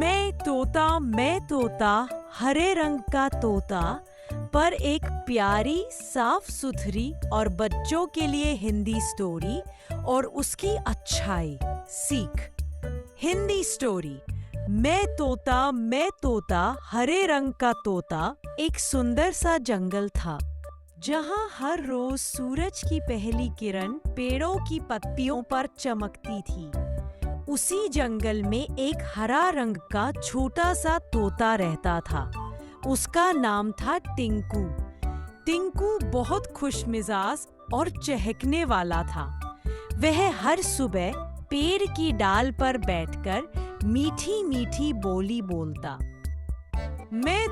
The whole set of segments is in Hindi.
मैं तोता हरे रंग का तोता, पर एक प्यारी साफ सुथरी और बच्चों के लिए हिंदी स्टोरी और उसकी अच्छाई सीख। हिंदी स्टोरी। मैं तोता हरे रंग का तोता। एक सुंदर सा जंगल था जहाँ हर रोज सूरज की पहली किरण पेड़ों की पत्तियों पर चमकती थी। उसी जंगल में एक हरा रंग का छोटा सा तोता रहता था। उसका नाम था टिंकू। टिंकू बहुत खुशमिजाज और चहकने वाला था। वह हर सुबह पेड़ की डाल पर बैठकर मीठी मीठी बोली बोलता। मैं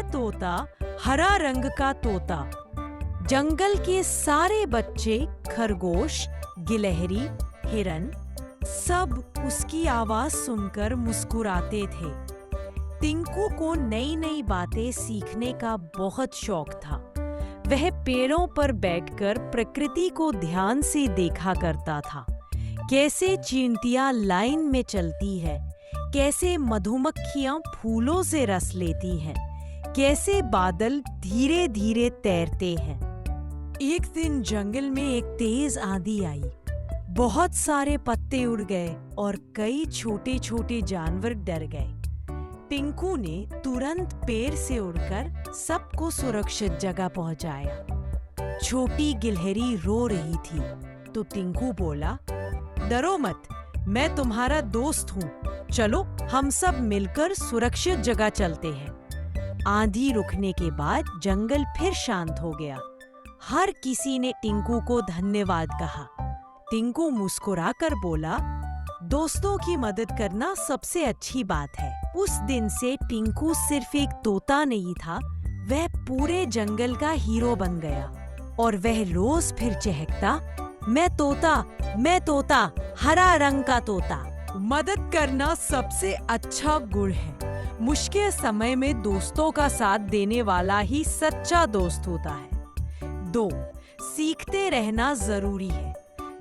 तोता हरा रंग का तोता। जंगल के सारे बच्चे, खरगोश, गिलहरी, हिरन, सब उसकी आवाज सुनकर मुस्कुराते थे। टिंकू को नई नई बातें सीखने का बहुत शौक था। वह पेड़ों पर बैठकर प्रकृति को ध्यान से देखा करता था। कैसे चींटियां लाइन में चलती है, कैसे मधुमक्खियां फूलों से रस लेती हैं, कैसे बादल धीरे धीरे तैरते हैं। एक दिन जंगल में एक तेज आंधी आई। बहुत सारे पत्ते उड़ गए और कई छोटे छोटे जानवर डर गए। टिंकू ने तुरंत पेड़ से उड़कर सबको सुरक्षित जगह पहुंचाया। छोटी गिलहरी रो रही थी तो टिंकू बोला, डरो मत, मैं तुम्हारा दोस्त हूँ। चलो हम सब मिलकर सुरक्षित जगह चलते हैं। आंधी रुकने के बाद जंगल फिर शांत हो गया। हर किसी ने टिंकू को धन्यवाद कहा। टिंकू मुस्कुराकर बोला, दोस्तों की मदद करना सबसे अच्छी बात है। उस दिन से टिंकू सिर्फ एक तोता नहीं था, वह पूरे जंगल का हीरो बन गया और वह रोज फिर चहकता, मैं तोता हरा रंग का तोता। मदद करना सबसे अच्छा गुण है। मुश्किल समय में दोस्तों का साथ देने वाला ही सच्चा दोस्त होता है। 2. सीखते रहना जरूरी है।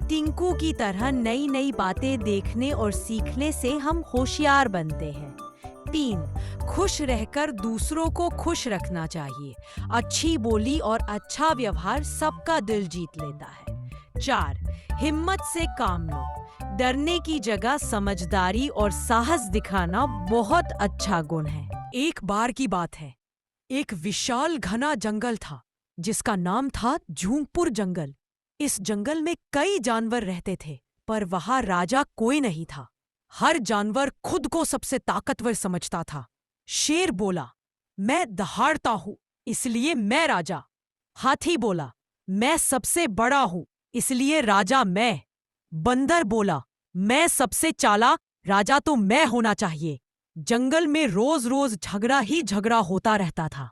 टिंकू की तरह नई नई बातें देखने और सीखने से हम होशियार बनते हैं। 3. खुश रहकर दूसरों को खुश रखना चाहिए। अच्छी बोली और अच्छा व्यवहार सबका दिल जीत लेता है। 4. हिम्मत से काम लो। डरने की जगह समझदारी और साहस दिखाना बहुत अच्छा गुण है। एक बार की बात है, एक विशाल घना जंगल था जिसका नाम था झूमपुर जंगल। इस जंगल में कई जानवर रहते थे, पर वहां राजा कोई नहीं था। हर जानवर खुद को सबसे ताकतवर समझता था। शेर बोला, मैं दहाड़ता हूं, इसलिए मैं राजा। हाथी बोला, मैं सबसे बड़ा हूं, इसलिए राजा मैं। बंदर बोला, मैं सबसे चालाक, राजा तो मैं होना चाहिए। जंगल में रोज रोज झगड़ा ही झगड़ा होता रहता था।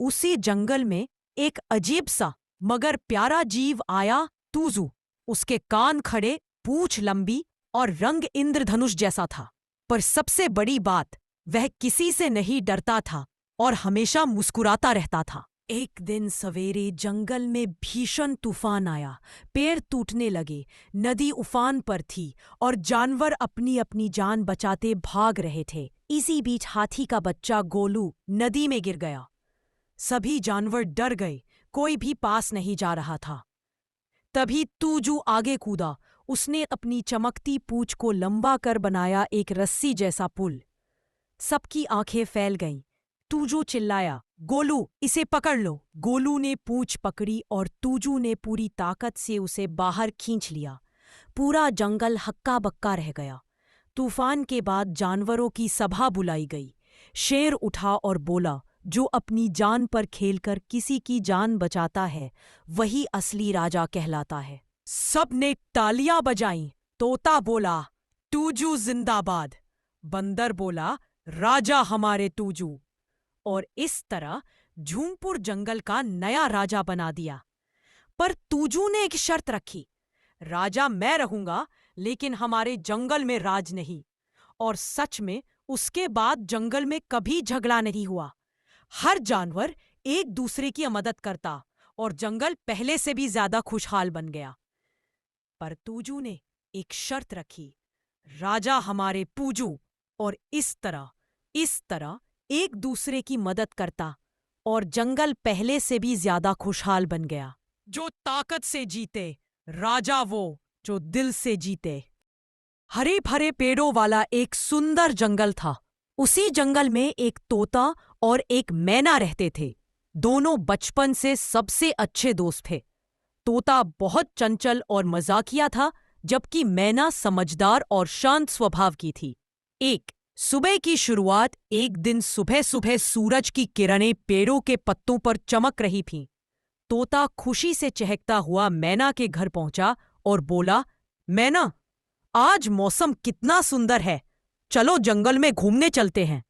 उसी जंगल में एक अजीब सा मगर प्यारा जीव आया, तूजू। उसके कान खड़े, पूंछ लंबी और रंग इंद्रधनुष जैसा था। पर सबसे बड़ी बात, वह किसी से नहीं डरता था और हमेशा मुस्कुराता रहता था। एक दिन सवेरे जंगल में भीषण तूफान आया। पेड़ टूटने लगे, नदी उफान पर थी और जानवर अपनी अपनी जान बचाते भाग रहे थे। इसी बीच हाथी का बच्चा गोलू नदी में गिर गया। सभी जानवर डर गए, कोई भी पास नहीं जा रहा था। तभी तूजू आगे कूदा। उसने अपनी चमकती पूंछ को लंबा कर बनाया एक रस्सी जैसा पुल। सबकी आंखें फैल गईं। तूजू चिल्लाया, गोलू इसे पकड़ लो। गोलू ने पूंछ पकड़ी और तूजू ने पूरी ताकत से उसे बाहर खींच लिया। पूरा जंगल हक्का बक्का रह गया। तूफान के बाद जानवरों की सभा बुलाई गई। शेर उठा और बोला, जो अपनी जान पर खेलकर किसी की जान बचाता है वही असली राजा कहलाता है। सब ने तालियां बजाईं। तोता बोला, तूजू जिंदाबाद। बंदर बोला, राजा हमारे तूजू। और इस तरह झूमपुर जंगल का नया राजा बना दिया। पर तूजू ने एक शर्त रखी, राजा मैं रहूंगा लेकिन हमारे जंगल में राज नहीं। और सच में उसके बाद जंगल में कभी झगड़ा नहीं हुआ। हर जानवर एक दूसरे की मदद करता और जंगल पहले से भी ज्यादा खुशहाल बन गया। पर तूजू ने एक शर्त रखी, राजा हमारे पूजू। और इस तरह एक दूसरे की मदद करता और जंगल पहले से भी ज्यादा खुशहाल बन गया। जो ताकत से जीते, राजा वो जो दिल से जीते। हरे भरे पेड़ों वाला एक सुंदर जंगल था। उसी जंगल में एक तोता और एक मैना रहते थे। दोनों बचपन से सबसे अच्छे दोस्त थे। तोता बहुत चंचल और मजाकिया था, जबकि मैना समझदार और शांत स्वभाव की थी। एक सुबह की शुरुआत एक दिन सुबह सुबह सूरज की किरणें पेड़ों के पत्तों पर चमक रही थीं। तोता खुशी से चहकता हुआ मैना के घर पहुंचा और बोला, मैना, आज मौसम कितना सुंदर है, चलो जंगल में घूमने चलते हैं।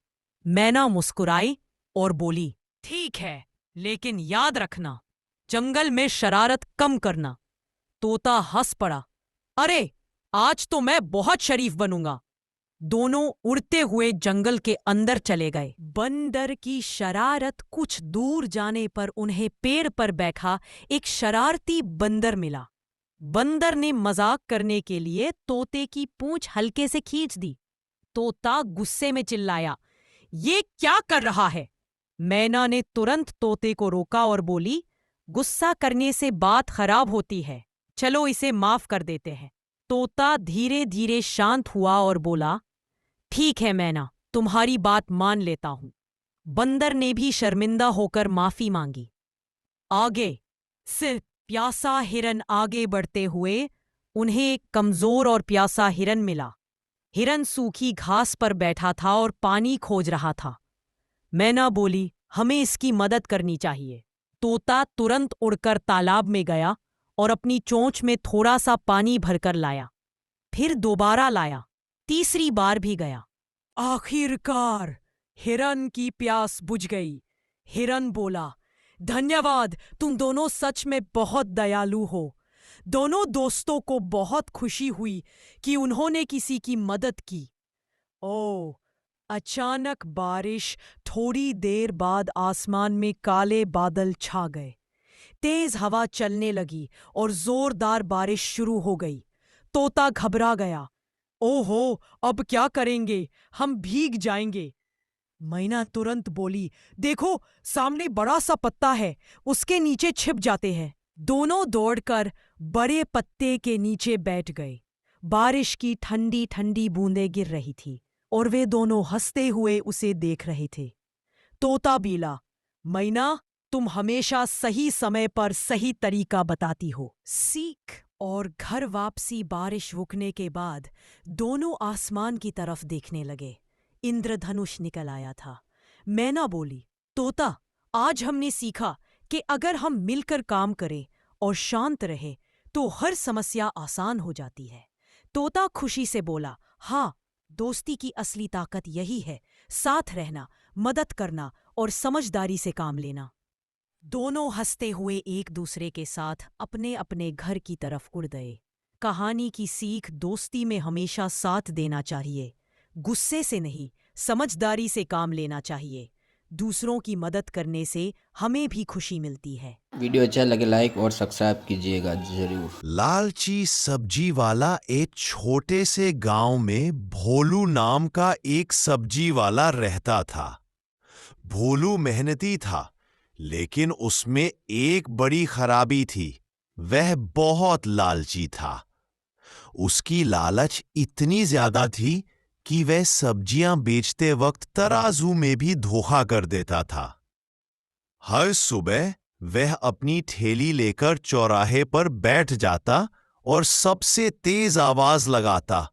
मैना मुस्कुराई और बोली, ठीक है, लेकिन याद रखना, जंगल में शरारत कम करना। तोता हंस पड़ा, अरे, आज तो मैं बहुत शरीफ बनूंगा। दोनों उड़ते हुए जंगल के अंदर चले गए। बंदर की शरारत कुछ दूर जाने पर उन्हें पेड़ पर बैठा एक शरारती बंदर मिला। बंदर ने मजाक करने के लिए तोते की पूंछ हल्के से खींच दी। तोता गुस्से में चिल्लाया, ये क्या कर रहा है? मैना ने तुरंत तोते को रोका और बोली, गुस्सा करने से बात खराब होती है, चलो इसे माफ कर देते हैं। तोता धीरे धीरे शांत हुआ और बोला, ठीक है मैना, तुम्हारी बात मान लेता हूं। बंदर ने भी शर्मिंदा होकर माफी मांगी। आगे सिर्फ प्यासा हिरन आगे बढ़ते हुए उन्हें एक कमजोर और प्यासा हिरन मिला। हिरन सूखी घास पर बैठा था और पानी खोज रहा था। मैना बोली, हमें इसकी मदद करनी चाहिए। तोता तुरंत उड़कर तालाब में गया और अपनी चोंच में थोड़ा सा पानी भरकर लाया। फिर दोबारा लाया, तीसरी बार भी गया। आखिरकार हिरन की प्यास बुझ गई। हिरन बोला, धन्यवाद, तुम दोनों सच में बहुत दयालु हो। दोनों दोस्तों को बहुत खुशी हुई कि उन्होंने किसी की मदद की। ओह! अचानक बारिश, थोड़ी देर बाद आसमान में काले बादल छा गए। तेज हवा चलने लगी और जोरदार बारिश शुरू हो गई। तोता घबरा गया। ओहो, अब क्या करेंगे? हम भीग जाएंगे। मैना तुरंत बोली, देखो, सामने बड़ा सा पत्ता है, उसके नीचे छिप जाते हैं। दोनों दौड़कर बड़े पत्ते के नीचे बैठ गए। बारिश की ठंडी ठंडी बूंदें गिर रही थी और वे दोनों हंसते हुए उसे देख रहे थे। तोता बोला, मैना, तुम हमेशा सही समय पर सही तरीका बताती हो। सीख। और घर वापसी बारिश रुकने के बाद दोनों आसमान की तरफ देखने लगे। इंद्रधनुष निकल आया था। मैना बोली, तोता, आज हमने सीखा कि अगर हम मिलकर काम करें और शांत रहे तो हर समस्या आसान हो जाती है। तोता खुशी से बोला, हाँ, दोस्ती की असली ताकत यही है, साथ रहना, मदद करना और समझदारी से काम लेना। दोनों हंसते हुए एक दूसरे के साथ अपने अपने घर की तरफ उड़ गए। कहानी की सीख, दोस्ती में हमेशा साथ देना चाहिए, गुस्से से नहीं, समझदारी से काम लेना चाहिए। दूसरों की मदद करने से हमें भी खुशी मिलती है। वीडियो अच्छा लगे लाइक और सब्सक्राइब कीजिएगा जरूर। लालची सब्जी वाला एक छोटे से गांव में भोलू नाम का एक सब्जी वाला रहता था। भोलू मेहनती था, लेकिन उसमें एक बड़ी खराबी थी, वह बहुत लालची था। उसकी लालच इतनी ज्यादा थी कि वह सब्जियां बेचते वक्त तराजू में भी धोखा कर देता था। हर सुबह वह अपनी ठेली लेकर चौराहे पर बैठ जाता और सबसे तेज आवाज लगाता,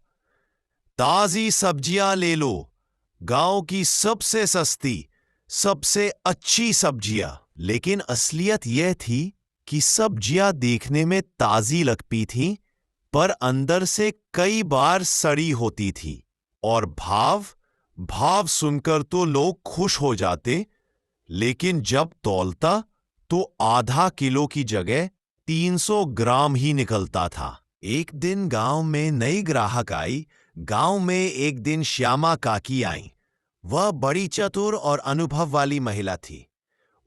ताजी सब्जियां ले लो, गांव की सबसे सस्ती, सबसे अच्छी सब्जियां। लेकिन असलियत यह थी कि सब्जियां देखने में ताजी लगती थीं, पर अंदर से कई बार सड़ी होती थी। और भाव सुनकर तो लोग खुश हो जाते, लेकिन जब तौलता तो आधा किलो की जगह 300 ग्राम ही निकलता था। एक दिन गांव में नई ग्राहक आई। गांव में एक दिन श्यामा काकी आई। वह बड़ी चतुर और अनुभव वाली महिला थी।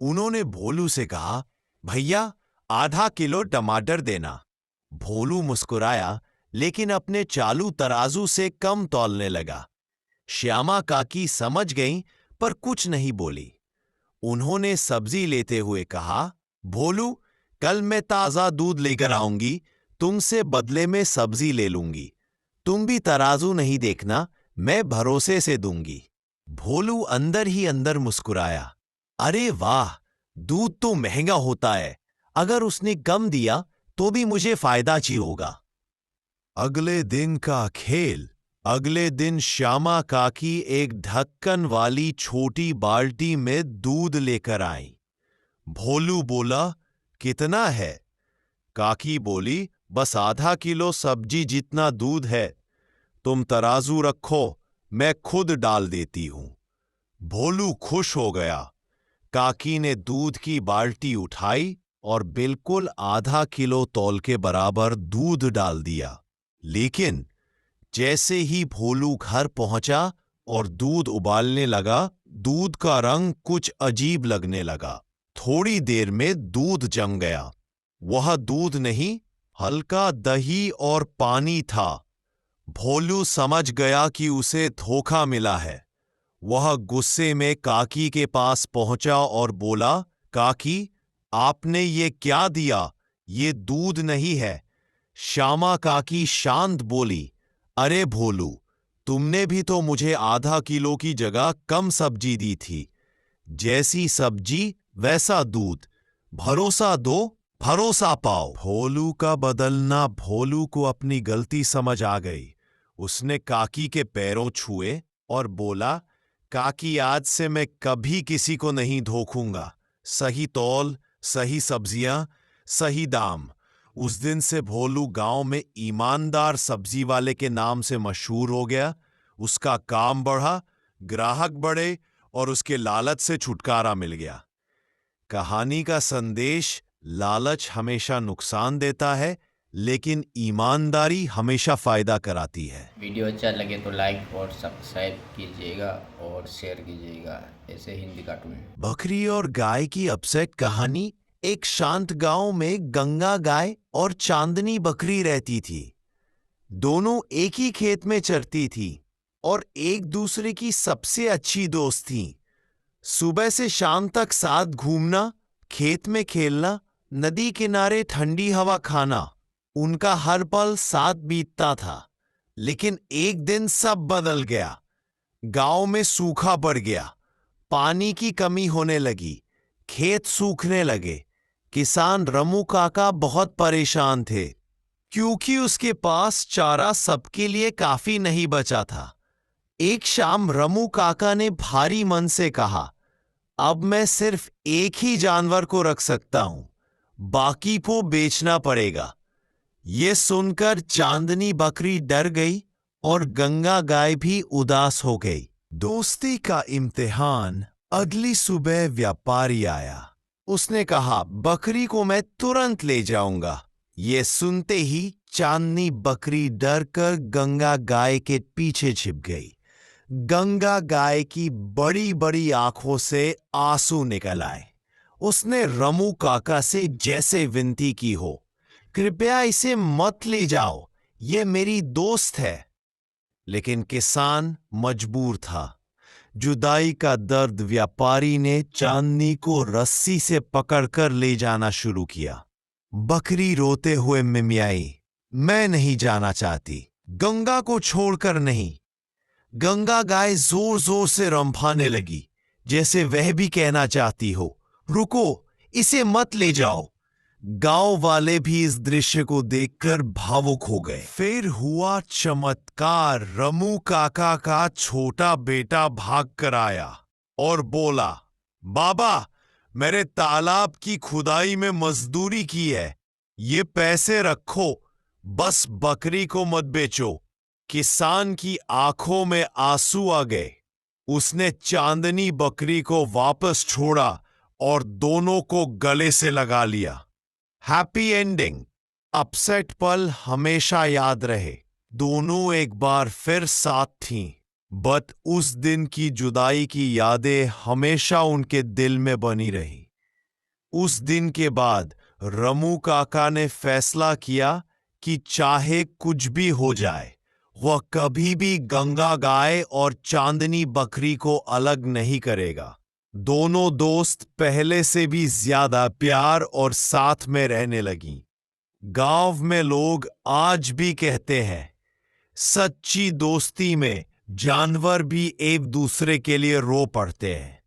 उन्होंने भोलू से कहा, भैया, आधा किलो टमाटर देना। भोलू मुस्कुराया, लेकिन अपने चालू तराजू से कम तौलने लगा। श्यामा काकी समझ गईं पर कुछ नहीं बोली। उन्होंने सब्जी लेते हुए कहा, भोलू, कल मैं ताजा दूध लेकर आऊंगी, तुमसे बदले में सब्जी ले लूंगी। तुम भी तराजू नहीं देखना, मैं भरोसे से दूंगी। भोलू अंदर ही अंदर मुस्कुराया। अरे वाह, दूध तो महंगा होता है, अगर उसने कम दिया तो भी मुझे फायदा ही होगा। अगले दिन का खेल। अगले दिन श्यामा काकी एक ढक्कन वाली छोटी बाल्टी में दूध लेकर आई। भोलू बोला, कितना है? काकी बोली, बस आधा किलो सब्जी जितना दूध है। तुम तराजू रखो, मैं खुद डाल देती हूं। भोलू खुश हो गया। काकी ने दूध की बाल्टी उठाई और बिल्कुल आधा किलो तौल के बराबर दूध डाल दिया। लेकिन जैसे ही भोलू घर पहुंचा और दूध उबालने लगा, दूध का रंग कुछ अजीब लगने लगा। थोड़ी देर में दूध जम गया। वह दूध नहीं, हल्का दही और पानी था। भोलू समझ गया कि उसे धोखा मिला है। वह गुस्से में काकी के पास पहुंचा और बोला, काकी, आपने ये क्या दिया? ये दूध नहीं है। श्यामा काकी शांत बोली, अरे भोलू, तुमने भी तो मुझे आधा किलो की जगह कम सब्जी दी थी। जैसी सब्जी वैसा दूध, भरोसा दो, भरोसा पाओ। भोलू का बदलना। भोलू को अपनी गलती समझ आ गई। उसने काकी के पैरों छुए और बोला, काकी, आज से मैं कभी किसी को नहीं धोखूंगा। सही तौल, सही सब्जियां, सही दाम। उस दिन से भोलू गांव में ईमानदार सब्जी वाले के नाम से मशहूर हो गया। उसका काम बढ़ा, ग्राहक बढ़े और उसके लालच से छुटकारा मिल गया। कहानी का संदेश, लालच हमेशा नुकसान देता है, लेकिन ईमानदारी हमेशा फायदा कराती है। वीडियो अच्छा लगे तो लाइक और सब्सक्राइब कीजिएगा और शेयर कीजिएगा ऐसे हिंदी कार्टून। बकरी और गाय की अपसेट कहानी। एक शांत गांव में गंगा गाय और चांदनी बकरी रहती थी। दोनों एक ही खेत में चरती थी और एक दूसरे की सबसे अच्छी दोस्त थी। सुबह से शाम तक साथ घूमना, खेत में खेलना, नदी किनारे ठंडी हवा खाना, उनका हर पल साथ बीतता था। लेकिन एक दिन सब बदल गया। गांव में सूखा पड़ गया, पानी की कमी होने लगी, खेत सूखने लगे। किसान रमू काका बहुत परेशान थे, क्योंकि उसके पास चारा सबके लिए काफी नहीं बचा था। एक शाम रमू काका ने भारी मन से कहा, अब मैं सिर्फ एक ही जानवर को रख सकता हूं, बाकी को बेचना पड़ेगा। ये सुनकर चांदनी बकरी डर गई और गंगा गाय भी उदास हो गई। दोस्ती का इम्तिहान। अगली सुबह व्यापारी आया। उसने कहा, बकरी को मैं तुरंत ले जाऊंगा। ये सुनते ही चांदनी बकरी डरकर गंगा गाय के पीछे छिप गई। गंगा गाय की बड़ी बड़ी आंखों से आंसू निकल आए। उसने रमू काका से जैसे विनती की हो, कृपया इसे मत ले जाओ, ये मेरी दोस्त है। लेकिन किसान मजबूर था। जुदाई का दर्द। व्यापारी ने चांदनी को रस्सी से पकड़कर ले जाना शुरू किया। बकरी रोते हुए मिमियाई, मैं नहीं जाना चाहती, गंगा को छोड़कर नहीं। गंगा गाय जोर जोर से रंभाने लगी, जैसे वह भी कहना चाहती हो, रुको, इसे मत ले जाओ। गांव वाले भी इस दृश्य को देखकर भावुक हो गए। फिर हुआ चमत्कार। रमू काका का छोटा बेटा भाग कर आया और बोला, बाबा, मेरे तालाब की खुदाई में मजदूरी की है, ये पैसे रखो, बस बकरी को मत बेचो। किसान की आंखों में आंसू आ गए। उसने चांदनी बकरी को वापस छोड़ा और दोनों को गले से लगा लिया। Happy ending. अपसेट पल हमेशा याद रहे। दोनों एक बार फिर साथ थीं, बट उस दिन की जुदाई की यादें हमेशा उनके दिल में बनी रही। उस दिन के बाद रमू काका ने फैसला किया कि चाहे कुछ भी हो जाए, वह कभी भी गंगा गाय और चांदनी बकरी को अलग नहीं करेगा। दोनों दोस्त पहले से भी ज्यादा प्यार और साथ में रहने लगीं। गांव में लोग आज भी कहते हैं, सच्ची दोस्ती में जानवर भी एक दूसरे के लिए रो पड़ते हैं।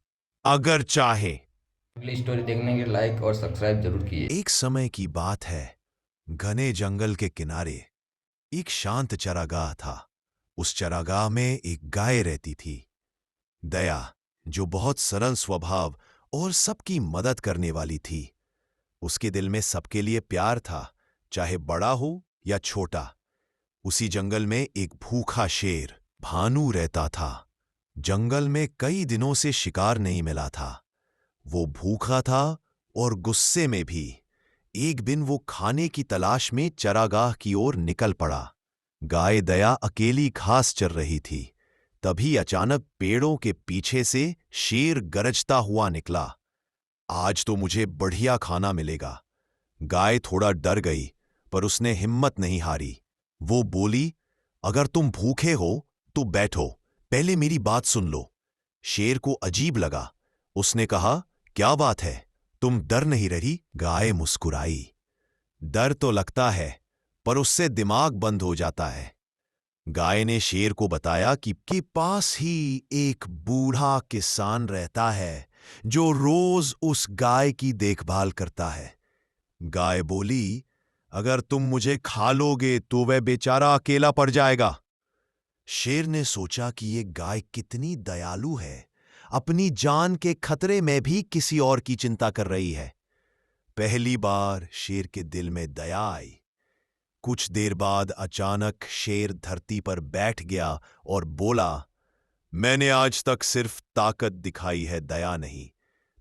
अगर चाहे। अगली स्टोरी देखने के लाइक और सब्सक्राइब जरूर कीजिए। एक समय की बात है, घने जंगल के किनारे एक शांत चरागाह था। उस चरागाह में एक गाय रहती थी, दया, जो बहुत सरल स्वभाव और सबकी मदद करने वाली थी। उसके दिल में सबके लिए प्यार था, चाहे बड़ा हो या छोटा। उसी जंगल में एक भूखा शेर भानु रहता था। जंगल में कई दिनों से शिकार नहीं मिला था। वो भूखा था और गुस्से में भी। एक दिन वो खाने की तलाश में चरागाह की ओर निकल पड़ा। गाय दया अकेली घास चर रही थी। तभी अचानक पेड़ों के पीछे से शेर गरजता हुआ निकला। आज तो मुझे बढ़िया खाना मिलेगा। गाय थोड़ा डर गई, पर उसने हिम्मत नहीं हारी। वो बोली, अगर तुम भूखे हो तो बैठो, पहले मेरी बात सुन लो। शेर को अजीब लगा। उसने कहा, क्या बात है, तुम डर नहीं रही? गाय मुस्कुराई। डर तो लगता है, पर उससे दिमाग बंद हो जाता है। गाय ने शेर को बताया कि के पास ही एक बूढ़ा किसान रहता है जो रोज उस गाय की देखभाल करता है। गाय बोली, अगर तुम मुझे खा लोगे तो वह बेचारा अकेला पड़ जाएगा। शेर ने सोचा कि ये गाय कितनी दयालु है, अपनी जान के खतरे में भी किसी और की चिंता कर रही है। पहली बार शेर के दिल में दया आई। कुछ देर बाद अचानक शेर धरती पर बैठ गया और बोला, मैंने आज तक सिर्फ ताकत दिखाई है, दया नहीं।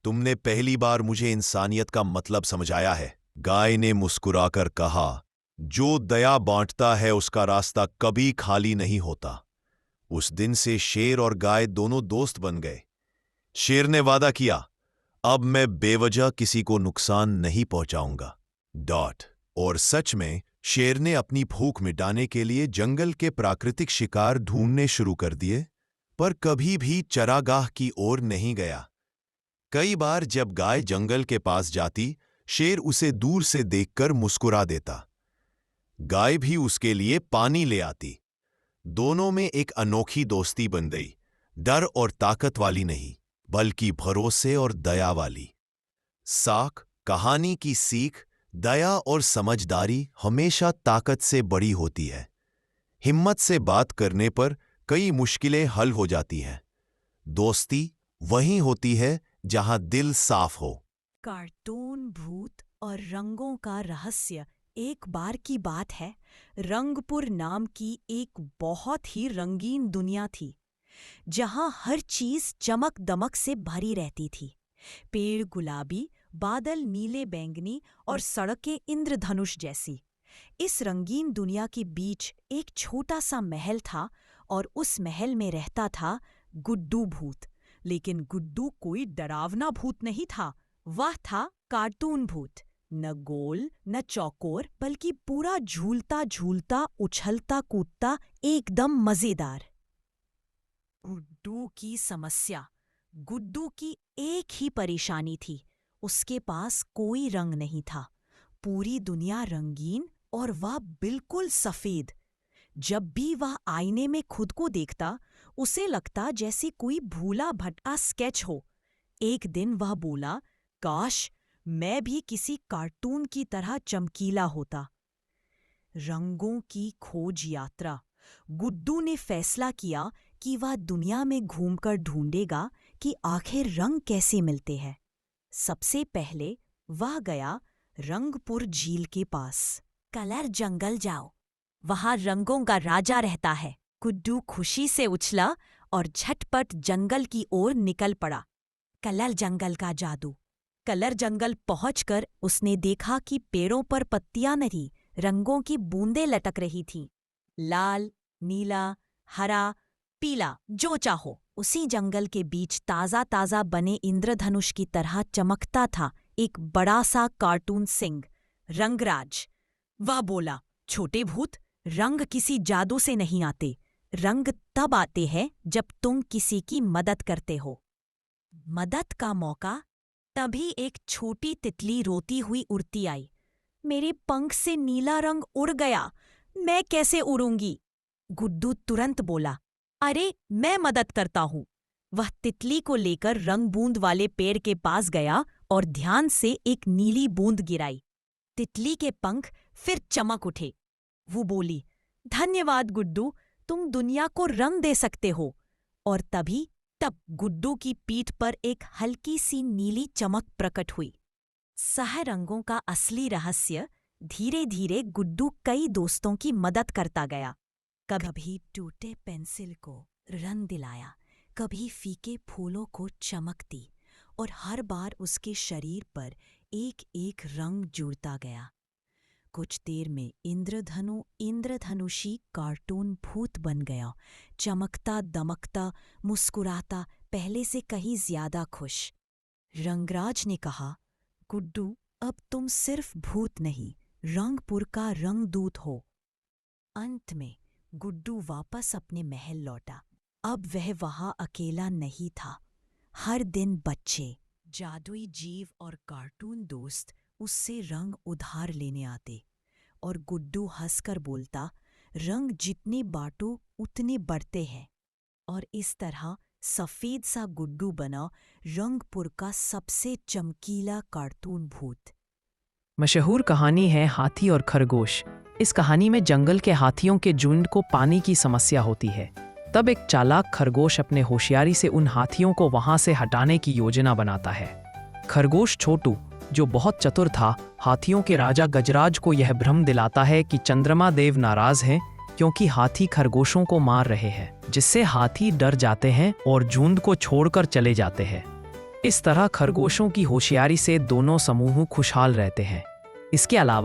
तुमने पहली बार मुझे इंसानियत का मतलब समझाया है। गाय ने मुस्कुराकर कहा, जो दया बांटता है उसका रास्ता कभी खाली नहीं होता। उस दिन से शेर और गाय दोनों दोस्त बन गए। शेर ने वादा किया, अब मैं बेवजह किसी को नुकसान नहीं पहुंचाऊंगा। और सच में शेर ने अपनी भूख मिटाने के लिए जंगल के प्राकृतिक शिकार ढूंढने शुरू कर दिए, पर कभी भी चरागाह की ओर नहीं गया। कई बार जब गाय जंगल के पास जाती, शेर उसे दूर से देखकर मुस्कुरा देता। गाय भी उसके लिए पानी ले आती। दोनों में एक अनोखी दोस्ती बन गई, डर और ताकत वाली नहीं, बल्कि भरोसे और दया वाली। साख कहानी की सीख, दया और समझदारी हमेशा ताकत से बड़ी होती है। हिम्मत से बात करने पर कई मुश्किलें हल हो जाती हैं। दोस्ती वहीं होती है जहां दिल साफ हो। कार्टून भूत और रंगों का रहस्य। एक बार की बात है, रंगपुर नाम की एक बहुत ही रंगीन दुनिया थी, जहां हर चीज चमक दमक से भरी रहती थी। पेड़ गुलाबी, बादल नीले बैंगनी और सड़कें इंद्रधनुष जैसी। इस रंगीन दुनिया के बीच एक छोटा सा महल था और उस महल में रहता था गुड्डू भूत। लेकिन गुड्डू कोई डरावना भूत नहीं था, वह था कार्टून भूत। न गोल न चौकोर, बल्कि पूरा झूलता झूलता उछलता कूदता, एकदम मजेदार। गुड्डू की समस्या। गुड्डू की एक ही परेशानी थी, उसके पास कोई रंग नहीं था। पूरी दुनिया रंगीन और वह बिल्कुल सफेद। जब भी वह आईने में खुद को देखता, उसे लगता जैसे कोई भूला भटका स्केच हो। एक दिन वह बोला, काश मैं भी किसी कार्टून की तरह चमकीला होता। रंगों की खोज यात्रा। गुड्डू ने फैसला किया कि वह दुनिया में घूमकर ढूंढेगा कि आखिर रंग कैसे मिलते हैं। सबसे पहले वह गया रंगपुर झील के पास। कलर जंगल जाओ, वहां रंगों का राजा रहता है। गुड्डू खुशी से उछला और झटपट जंगल की ओर निकल पड़ा। कलर जंगल का जादू। कलर जंगल पहुंचकर उसने देखा कि पेड़ों पर पत्तियां नहीं, रंगों की बूंदें लटक रही थीं। लाल, नीला, हरा, पीला, जो चाहो। उसी जंगल के बीच ताजा ताजा बने इंद्रधनुष की तरह चमकता था एक बड़ा सा कार्टून सिंह, रंगराज। वह बोला, छोटे भूत, रंग किसी जादू से नहीं आते, रंग तब आते हैं जब तुम किसी की मदद करते हो। मदद का मौका। तभी एक छोटी तितली रोती हुई उड़ती आई। मेरे पंख से नीला रंग उड़ गया, मैं कैसे उड़ूंगी? गुड्डू तुरंत बोला, अरे मैं मदद करता हूँ। वह तितली को लेकर रंग बूंद वाले पेड़ के पास गया और ध्यान से एक नीली बूंद गिराई। तितली के पंख फिर चमक उठे। वो बोली, धन्यवाद गुड्डू, तुम दुनिया को रंग दे सकते हो। और तब गुड्डू की पीठ पर एक हल्की सी नीली चमक प्रकट हुई। सह रंगों का असली रहस्य। धीरे धीरे गुड्डू कई दोस्तों की मदद करता गया। कभी टूटे पेंसिल को रंग दिलाया, कभी फीके फूलों को चमक दी, और हर बार उसके शरीर पर एक एक रंग जुड़ता गया। कुछ देर में इंद्रधनुषी कार्टून भूत बन गया, चमकता दमकता, मुस्कुराता, पहले से कहीं ज्यादा खुश। रंगराज ने कहा, गुड्डू, अब तुम सिर्फ भूत नहीं, रंगपुर का रंगदूत हो। अंत में गुड्डू वापस अपने महल लौटा। अब वह वहां अकेला नहीं था। हर दिन बच्चे, जादुई जीव और कार्टून दोस्त उससे रंग उधार लेने आते, और गुड्डू हंसकर बोलता, रंग जितने बांटो उतने बढ़ते हैं। और इस तरह सफेद सा गुड्डू बना रंगपुर का सबसे चमकीला कार्टून भूत। मशहूर कहानी है हाथी और खरगोश। इस कहानी में जंगल के हाथियों के झुंड को पानी की समस्या होती है। तब एक चालाक खरगोश अपने होशियारी से उन हाथियों को वहां से हटाने की योजना बनाता है। खरगोश छोटू, जो बहुत चतुर था, हाथियों के राजा गजराज को यह भ्रम दिलाता है कि चंद्रमा देव नाराज हैं क्योंकि हाथी खरगोशों को मार रहे हैं, जिससे हाथी डर जाते हैं और झुंड को छोड़कर चले जाते हैं। इस तरह खरगोशों की होशियारी से दोनों समूह खुशहाल रहते हैं। इसके अलावा